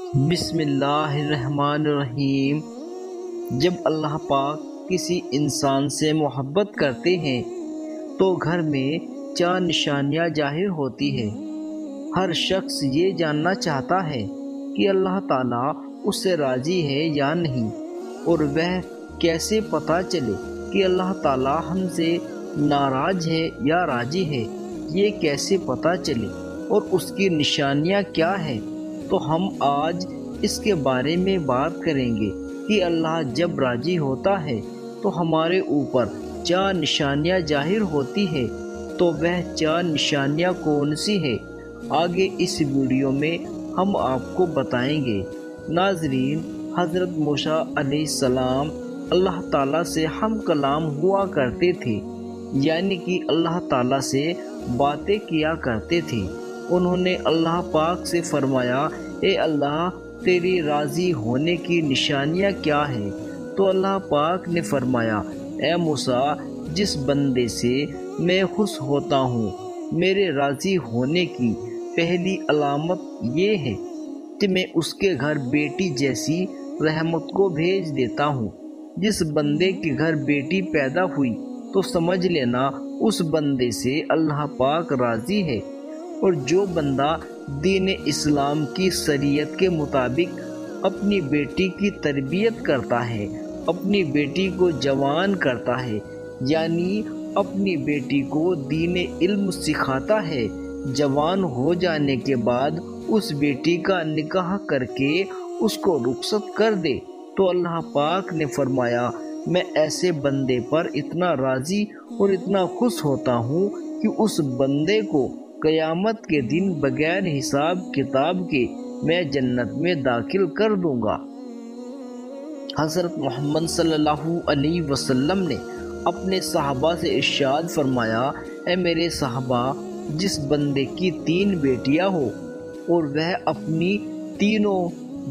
بسم اللہ الرحمن الرحیم۔ جب اللہ پاک کسی انسان سے محبت کرتے ہیں تو گھر میں 4 نشانیاں ظاہر ہوتی ہیں۔ ہر شخص یہ جاننا چاہتا ہے کہ اللہ تعالیٰ اس سے راضی ہے یا نہیں، اور وہ کیسے پتہ چلے کہ اللہ تعالیٰ ہم سے ناراض ہے یا راضی ہے، یہ کیسے پتہ چلے اور اس کی نشانیاں کیا ہیں۔ تو ہم آج اس کے بارے میں بات کریں گے کہ اللہ جب راضی ہوتا ہے تو ہمارے اوپر 4 نشانیاں ظاہر ہوتی ہیں، تو وہ 4 نشانیاں کون سی ہیں، آگے اس ویڈیو میں ہم آپ کو بتائیں گے۔ ناظرین، حضرت موسیٰ علیہ السلام اللہ تعالیٰ سے ہم کلام ہوا کرتے تھے، یعنی کہ اللہ تعالیٰ سے باتیں کیا کرتے تھے۔ انہوں نے اللہ پاک سے فرمایا، اے اللہ، تیری راضی ہونے کی نشانیاں کیا ہیں؟ تو اللہ پاک نے فرمایا، اے موسیٰ، جس بندے سے میں خوش ہوتا ہوں، میرے راضی ہونے کی پہلی علامت یہ ہے کہ میں اس کے گھر بیٹی جیسی رحمت کو بھیج دیتا ہوں۔ جس بندے کے گھر بیٹی پیدا ہوئی تو سمجھ لینا اس بندے سے اللہ پاک راضی ہے۔ اور جو بندہ دین اسلام کی شریعت کے مطابق اپنی بیٹی کی تربیت کرتا ہے، اپنی بیٹی کو جوان کرتا ہے، یعنی اپنی بیٹی کو دین علم سکھاتا ہے، جوان ہو جانے کے بعد اس بیٹی کا نکاح کر کے اس کو رخصت کر دے، تو اللہ پاک نے فرمایا، میں ایسے بندے پر اتنا راضی اور اتنا خوش ہوتا ہوں کہ اس بندے کو قیامت کے دن بغیر حساب کتاب کے میں جنت میں داخل کر دوں گا۔ حضرت محمد صلی اللہ علیہ وسلم نے اپنے صحابہ سے ارشاد فرمایا، اے میرے صحابہ، جس بندے کی 3 بیٹیاں ہو اور وہ اپنی تینوں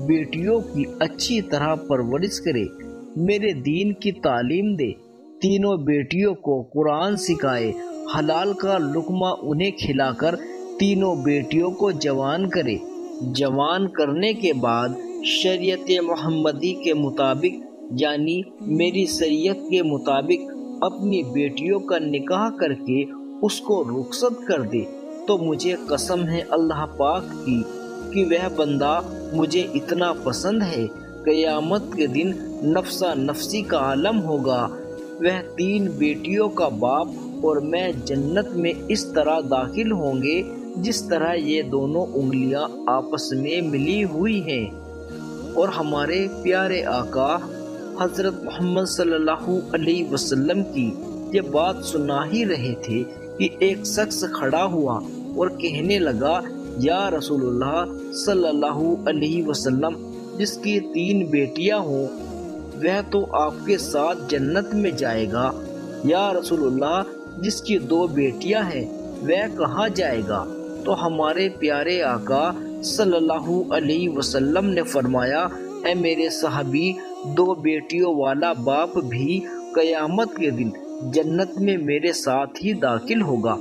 بیٹیوں کی اچھی طرح پرورش کرے، میرے دین کی تعلیم دے، تینوں بیٹیوں کو قرآن سکھائے، حلال کا لقمہ انہیں کھلا کر تینوں بیٹیوں کو جوان کرے، جوان کرنے کے بعد شریعت محمدی کے مطابق، یعنی میری شریعت کے مطابق اپنی بیٹیوں کا نکاح کر کے اس کو رخصت کر دے، تو مجھے قسم ہے اللہ پاک کی کہ وہ بندہ مجھے اتنا پسند ہے، قیامت کے دن نفسا نفسی کا عالم ہوگا، وہ 3 بیٹیوں کا باپ اور میں جنت میں اس طرح داخل ہوں گے جس طرح یہ دونوں انگلیاں آپس میں ملی ہوئی ہیں۔ اور ہمارے پیارے آقا حضرت محمد صلی اللہ علیہ وسلم کی یہ بات سنا ہی رہے تھے کہ ایک شخص کھڑا ہوا اور کہنے لگا، یا رسول اللہ صلی اللہ علیہ وسلم، جس کی 3 بیٹیاں ہوں وہ تو آپ کے ساتھ جنت میں جائے گا، یا رسول اللہ، جس کی 2 بیٹیاں ہیں وہ کہاں جائے گا؟ تو ہمارے پیارے آقا صلی اللہ علیہ وسلم نے فرمایا، اے میرے صحابی، 2 بیٹیوں والا باپ بھی قیامت کے دن جنت میں میرے ساتھ ہی داخل ہوگا،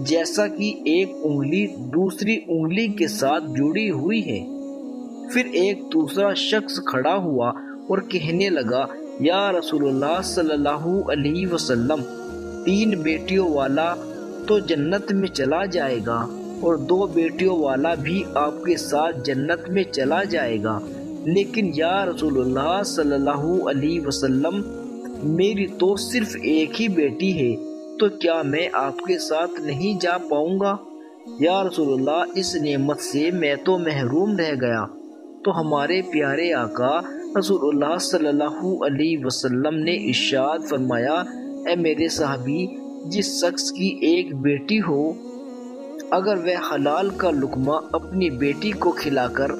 جیسا کہ ایک انگلی دوسری انگلی کے ساتھ جڑی ہوئی ہے۔ پھر ایک دوسرا شخص کھڑا ہوا اور کہنے لگا، یا رسول اللہ صلی اللہ علیہ وسلم، 3 بیٹیوں والا تو جنت میں چلا جائے گا اور 2 بیٹیوں والا بھی آپ کے ساتھ جنت میں چلا جائے گا، لیکن یا رسول اللہ صلی اللہ علیہ وسلم، میری تو صرف ایک ہی بیٹی ہے، تو کیا میں آپ کے ساتھ نہیں جا پاؤں گا؟ یا رسول اللہ، اس نعمت سے میں تو محروم رہ گیا۔ تو ہمارے پیارے آقا رسول اللہ صلی اللہ علیہ وسلم نے ارشاد فرمایا، اے میرے صحابی، جس شخص کی ایک بیٹی ہو، اگر وہ حلال کا لقمہ اپنی بیٹی کو کھلا کر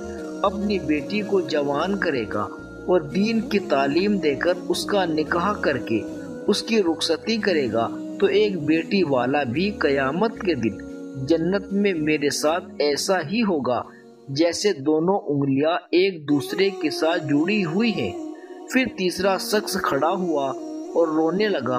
اپنی بیٹی کو جوان کرے گا اور دین کی تعلیم دے کر اس کا نکاح کر کے اس کی رخصتی کرے گا، تو ایک بیٹی والا بھی قیامت کے دن جنت میں میرے ساتھ ایسا ہی ہوگا جیسے دونوں انگلیاں ایک دوسرے کے ساتھ جڑی ہوئی ہیں۔ پھر تیسرا شخص کھڑا ہوا اور رونے لگا،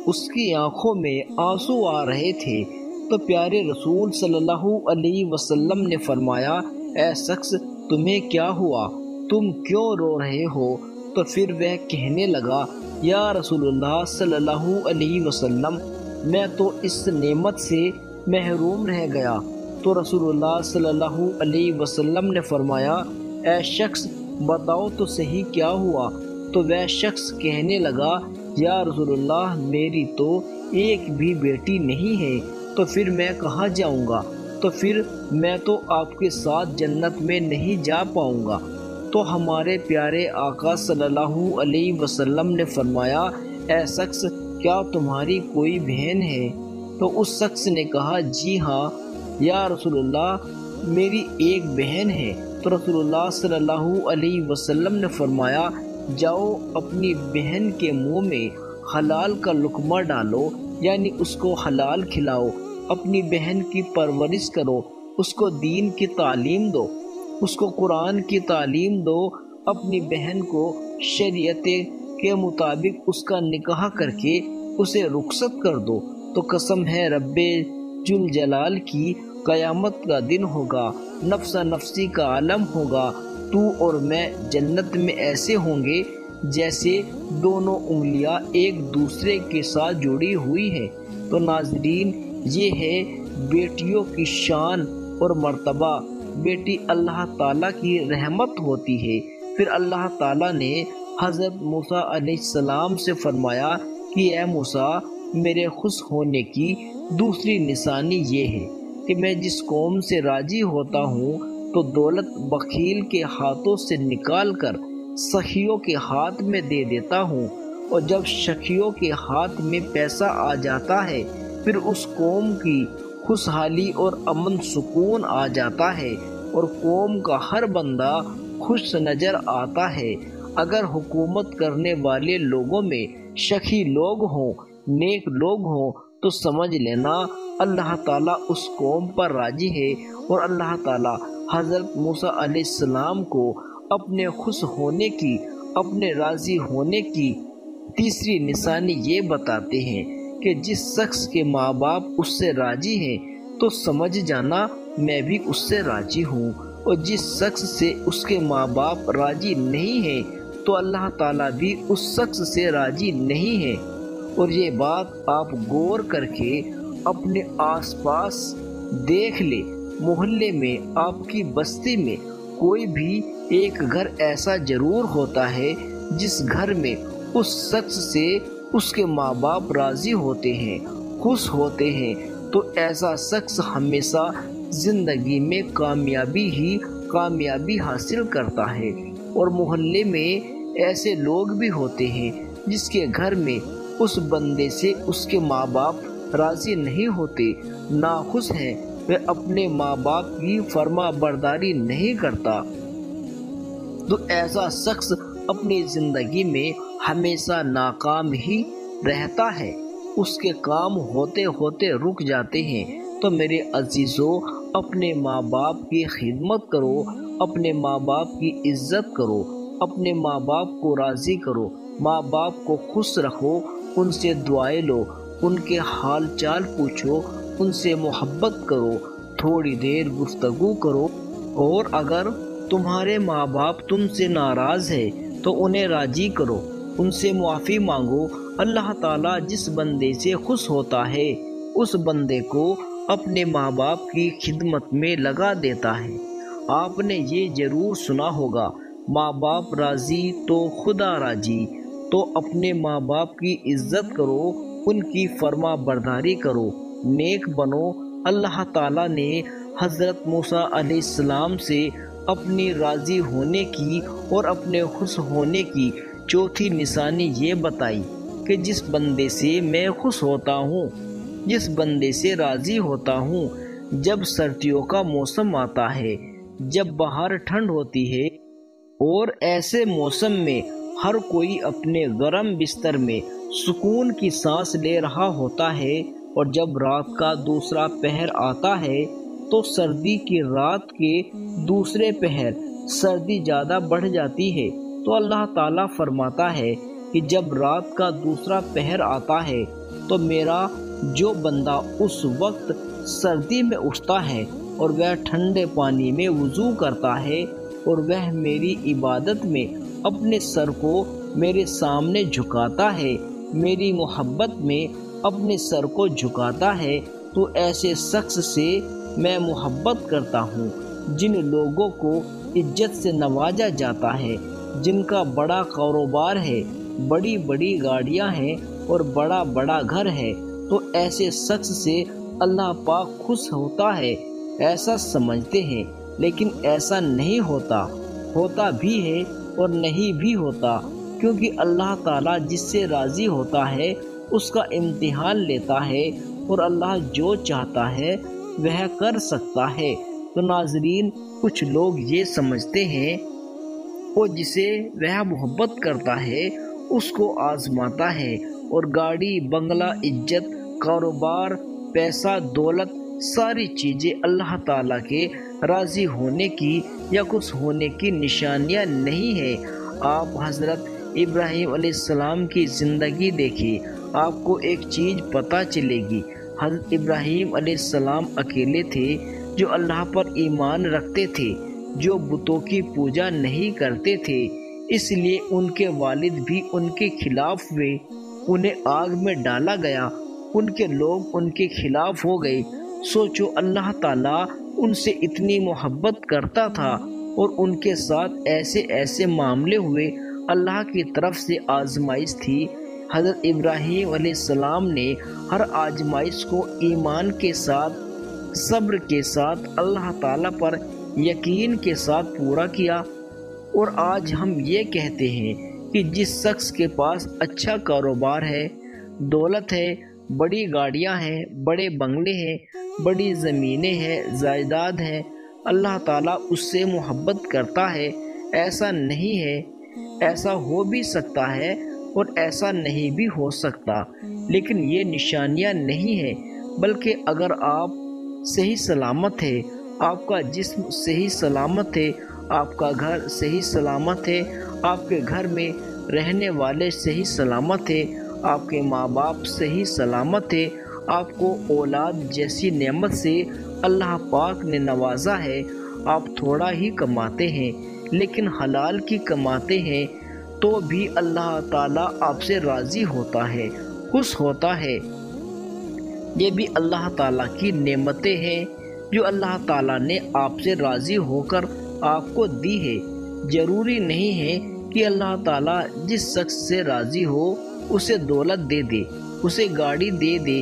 اس کی آنکھوں میں آنسو آ رہے تھے، تو پیارے رسول صلی اللہ علیہ وسلم نے فرمایا، اے شخص، تمہیں کیا ہوا؟ تم کیوں رو رہے ہو؟ تو پھر وہ کہنے لگا یا رسول اللہ صلی اللہ علیہ وسلم میں تو اس نعمت سے محروم رہ گیا۔ تو رسول اللہ صلی اللہ علیہ وسلم نے فرمایا اے شخص بتاؤ تو صحیح کیا ہوا؟ تو وہ شخص کہنے لگا یا رسول اللہ میری تو ایک بھی بیٹی نہیں ہے، تو پھر میں کہاں جاؤں گا؟ تو پھر میں تو آپ کے ساتھ جنت میں نہیں جا پاؤں گا۔ تو ہمارے پیارے آقا صلی اللہ علیہ وسلم نے فرمایا اے شخص کیا تمہاری کوئی بہن ہے؟ تو اس شخص نے کہا جی ہاں یا رسول اللہ میری ایک بہن ہے۔ تو رسول اللہ صلی اللہ علیہ وسلم نے فرمایا جاؤ اپنی بہن کے منہ میں حلال کا لقمہ ڈالو، یعنی اس کو حلال کھلاؤ، اپنی بہن کی پرورش کرو، اس کو دین کی تعلیم دو، اس کو قرآن کی تعلیم دو، اپنی بہن کو شریعت کے مطابق اس کا نکاح کر کے اسے رخصت کر دو۔ تو قسم ہے رب ذوالجلال کی قیامت کا دن ہوگا، نفسا نفسی کا عالم ہوگا، تو اور میں جنت میں ایسے ہوں گے جیسے دونوں انگلیاں ایک دوسرے کے ساتھ جڑی ہوئی ہیں۔ تو ناظرین یہ ہے بیٹیوں کی شان اور مرتبہ۔ بیٹی اللہ تعالیٰ کی رحمت ہوتی ہے۔ پھر اللہ تعالیٰ نے حضرت موسیٰ علیہ السلام سے فرمایا کہ اے موسیٰ میرے خوش ہونے کی دوسری نشانی یہ ہے کہ میں جس قوم سے راضی ہوتا ہوں تو دولت بخیل کے ہاتھوں سے نکال کر سخیوں کے ہاتھ میں دے دیتا ہوں، اور جب سخیوں کے ہاتھ میں پیسہ آ جاتا ہے پھر اس قوم کی خوشحالی اور امن سکون آ جاتا ہے، اور قوم کا ہر بندہ خوش نظر آتا ہے۔ اگر حکومت کرنے والے لوگوں میں سخی لوگ ہوں، نیک لوگ ہوں، تو سمجھ لینا اللہ تعالیٰ اس قوم پر راضی ہے، اور اللہ تعالیٰ حضرت موسیٰ علیہ السلام کو اپنے خوش ہونے کی، اپنے راضی ہونے کی تیسری نشانی یہ بتاتے ہیں کہ جس شخص کے ماں باپ اس سے راضی ہیں تو سمجھ جانا میں بھی اس سے راضی ہوں، اور جس شخص سے اس کے ماں باپ راضی نہیں ہیں تو اللہ تعالیٰ بھی اس شخص سے راضی نہیں ہے۔ اور یہ بات آپ غور کر کے اپنے آس پاس دیکھ لیں، محلے میں آپ کی بستی میں کوئی بھی ایک گھر ایسا ضرور ہوتا ہے جس گھر میں اس شخص سے اس کے ماں باپ راضی ہوتے ہیں، خوش ہوتے ہیں، تو ایسا شخص ہمیشہ زندگی میں کامیابی حاصل کرتا ہے۔ اور محلے میں ایسے لوگ بھی ہوتے ہیں جس کے گھر میں اس بندے سے اس کے ماں باپ راضی نہیں ہوتے، ناخوش ہیں، وہ اپنے ماں باپ کی فرما برداری نہیں کرتا، تو ایسا شخص اپنی زندگی میں ہمیشہ ناکام ہی رہتا ہے، اس کے کام ہوتے ہوتے رک جاتے ہیں۔ تو میرے عزیزو اپنے ماں باپ کی خدمت کرو، اپنے ماں باپ کی عزت کرو، اپنے ماں باپ کو راضی کرو، ماں باپ کو خوش رکھو، ان سے دعائیں لو، ان کے حال چال پوچھو، ان سے محبت کرو، تھوڑی دیر گفتگو کرو، اور اگر تمہارے ماں باپ تم سے ناراض ہے تو انہیں راضی کرو، ان سے معافی مانگو۔ اللہ تعالیٰ جس بندے سے خوش ہوتا ہے اس بندے کو اپنے ماں باپ کی خدمت میں لگا دیتا ہے۔ آپ نے یہ ضرور سنا ہوگا ماں باپ راضی تو خدا راضی، تو اپنے ماں باپ کی عزت کرو، ان کی فرما برداری کرو، نیک بنو۔ اللہ تعالیٰ نے حضرت موسیٰ علیہ السلام سے اپنی راضی ہونے کی اور اپنے خوش ہونے کی چوتھی نشانی یہ بتائی کہ جس بندے سے میں خوش ہوتا ہوں، جس بندے سے راضی ہوتا ہوں، جب سردیوں کا موسم آتا ہے، جب باہر ٹھنڈ ہوتی ہے، اور ایسے موسم میں ہر کوئی اپنے گرم بستر میں سکون کی سانس لے رہا ہوتا ہے، اور جب رات کا دوسرا پہر آتا ہے تو سردی کی رات کے دوسرے پہر سردی زیادہ بڑھ جاتی ہے، تو اللہ تعالیٰ فرماتا ہے کہ جب رات کا دوسرا پہر آتا ہے تو میرا جو بندہ اس وقت سردی میں اٹھتا ہے اور وہ ٹھنڈے پانی میں وضو کرتا ہے اور وہ میری عبادت میں اپنے سر کو میرے سامنے جھکاتا ہے، میری محبت میں اپنے سر کو جھکاتا ہے، تو ایسے شخص سے میں محبت کرتا ہوں۔ جن لوگوں کو عزت سے نوازا جاتا ہے، جن کا بڑا کاروبار ہے، بڑی بڑی گاڑیاں ہیں اور بڑا بڑا گھر ہے، تو ایسے شخص سے اللہ پاک خوش ہوتا ہے، ایسا سمجھتے ہیں، لیکن ایسا نہیں ہوتا، ہوتا بھی ہے اور نہیں بھی ہوتا، کیونکہ اللہ تعالیٰ جس سے راضی ہوتا ہے اس کا امتحان لیتا ہے، اور اللہ جو چاہتا ہے وہ کر سکتا ہے۔ تو ناظرین، کچھ لوگ یہ سمجھتے ہیں وہ جسے وہ محبت کرتا ہے اس کو آزماتا ہے، اور گاڑی، بنگلہ، عزت، کاروبار، پیسہ، دولت، ساری چیزیں اللہ تعالیٰ کے راضی ہونے کی یا خوش ہونے کی نشانیاں نہیں ہیں۔ آپ حضرت ابراہیم علیہ السلام کی زندگی دیکھیے، آپ کو ایک چیز پتہ چلے گی۔ حضرت ابراہیم علیہ السلام اکیلے تھے جو اللہ پر ایمان رکھتے تھے، جو بتوں کی پوجا نہیں کرتے تھے، اس لیے ان کے والد بھی ان کے خلاف ہوئے، انہیں آگ میں ڈالا گیا، ان کے لوگ ان کے خلاف ہو گئے۔ سوچو، اللہ تعالیٰ ان سے اتنی محبت کرتا تھا اور ان کے ساتھ ایسے ایسے معاملے ہوئے، اللہ کی طرف سے آزمائش تھی۔ حضرت ابراہیم علیہ السلام نے ہر آزمائش کو ایمان کے ساتھ، صبر کے ساتھ، اللہ تعالیٰ پر یقین کے ساتھ پورا کیا۔ اور آج ہم یہ کہتے ہیں کہ جس شخص کے پاس اچھا کاروبار ہے، دولت ہے، بڑی گاڑیاں ہیں، بڑے بنگلے ہیں، بڑی زمینیں ہیں، جائیداد ہیں، اللہ تعالیٰ اس سے محبت کرتا ہے، ایسا نہیں ہے۔ ایسا ہو بھی سکتا ہے اور ایسا نہیں بھی ہو سکتا، لیکن یہ نشانیاں نہیں ہیں، بلکہ اگر آپ صحیح سلامت ہے، آپ کا جسم صحیح سلامت ہے، آپ کا گھر صحیح سلامت ہے، آپ کے گھر میں رہنے والے صحیح سلامت ہے، آپ کے ماں باپ صحیح سلامت ہے، آپ کو اولاد جیسی نعمت سے اللہ پاک نے نوازا ہے، آپ تھوڑا ہی کماتے ہیں لیکن حلال کی کماتے ہیں، تو بھی اللہ تعالیٰ آپ سے راضی ہوتا ہے، خوش ہوتا ہے۔ یہ بھی اللہ تعالیٰ کی نعمتیں ہیں جو اللہ تعالیٰ نے آپ سے راضی ہو کر آپ کو دی ہے۔ ضروری نہیں ہے کہ اللہ تعالیٰ جس شخص سے راضی ہو اسے دولت دے دے، اسے گاڑی دے دے،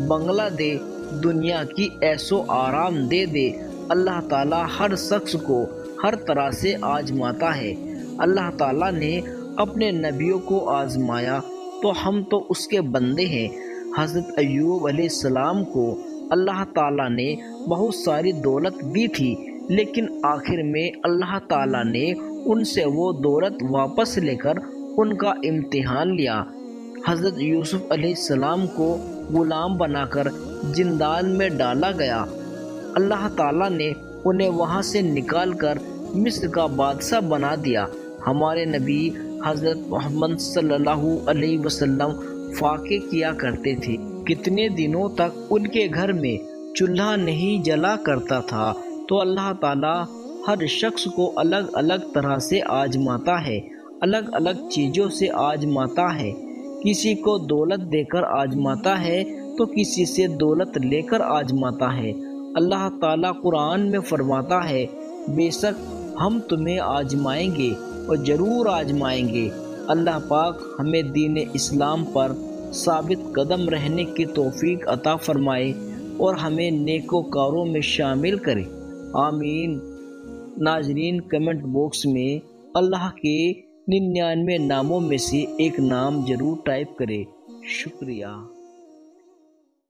بنگلہ دے، دنیا کی عیش و آرام دے دے۔ اللہ تعالیٰ ہر شخص کو ہر طرح سے آزماتا ہے۔ اللہ تعالیٰ نے اپنے نبیوں کو آزمایا تو ہم تو اس کے بندے ہیں۔ حضرت ایوب علیہ السلام کو اللہ تعالیٰ نے بہت ساری دولت دی تھی، لیکن آخر میں اللہ تعالیٰ نے ان سے وہ دولت واپس لے کر ان کا امتحان لیا۔ حضرت یوسف علیہ السلام کو غلام بنا کر زندان میں ڈالا گیا، اللہ تعالیٰ نے انہیں وہاں سے نکال کر مصر کا بادشاہ بنا دیا۔ ہمارے نبی حضرت محمد صلی اللہ علیہ وسلم فاقے کیا کرتے تھے، کتنے دنوں تک ان کے گھر میں چولہا نہیں جلا کرتا تھا۔ تو اللہ تعالیٰ ہر شخص کو الگ الگ طرح سے آزماتا ہے، الگ الگ چیزوں سے آزماتا ہے۔ کسی کو دولت دے کر آزماتا ہے تو کسی سے دولت لے کر آزماتا ہے۔ اللہ تعالیٰ قرآن میں فرماتا ہے، بے شک ہم تمہیں آزمائیں گے اور ضرور آزمائیں گے۔ اللہ پاک ہمیں دین اسلام پر ثابت قدم رہنے کی توفیق عطا فرمائے اور ہمیں نیکوکاروں میں شامل کرے، آمین۔ ناظرین، کمنٹ باکس میں اللہ کے 99 ناموں میں سے ایک نام ضرور ٹائپ کرے۔ شکریہ۔